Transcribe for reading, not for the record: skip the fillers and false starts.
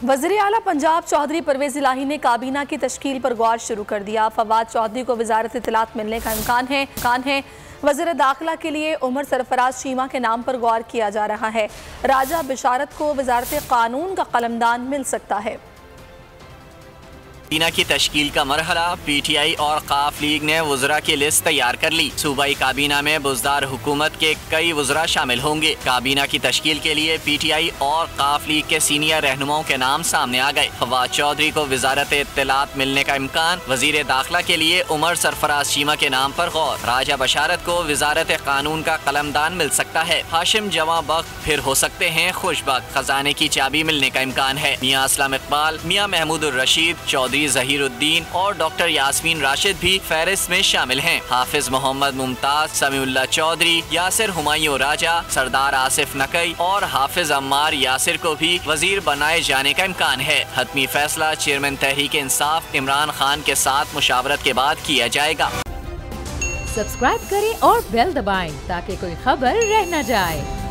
वज़ीर आला पंजाब चौधरी परवेज़ इलाही ने काबीना की तश्कील पर गौर शुरू कर दिया। फवाद चौधरी को वजारत इत्तलात मिलने का इम्कान है। वज़ीर दाखिला के लिए उमर सरफराज चीमा के नाम पर गौर किया जा रहा है। राजा बिशारत को वजारत कानून का कलमदान मिल सकता है। काबीना की तश्कील का मरहला, PTI और काफ लीग ने वज़रा की लिस्ट तैयार कर ली। सूबाई काबीना में बुज़दार हुकूमत के कई वज़रा शामिल होंगे। काबीना की तश्कील के लिए PTI और काफ लीग के सीनियर रहनुमाओं के नाम सामने आ गए। फवाद चौधरी को वजारत इत्तलात मिलने का इम्कान। वज़ीर दाखिला के लिए उमर सरफराज चीमा के नाम पर गौर। राजा बशारत को वजारत कानून का कलमदान मिल सकता है। हाशिम जवां बख्त फिर हो सकते हैं खुशबख्त। खजाने की चाबी मिलने का इम्कान है। मियां असलम इकबाल, मियां महमूदुर रशीद, चौधरी ज़हीरुद्दीन और डॉक्टर यास्मीन राशिद भी फहरिस्त में शामिल हैं। हाफिज मोहम्मद मुमताज, समीउल्लाह चौधरी, यासिर हुमायूं राजा, सरदार आसिफ नकई और हाफिज अम्मार यासिर को भी वजीर बनाए जाने का इम्कान है। हतमी फैसला चेयरमैन तहरीक इंसाफ इमरान खान के साथ मुशावरत के बाद किया जाएगा। सब्सक्राइब करें और बेल दबाएं ताकि कोई खबर रह न जाए।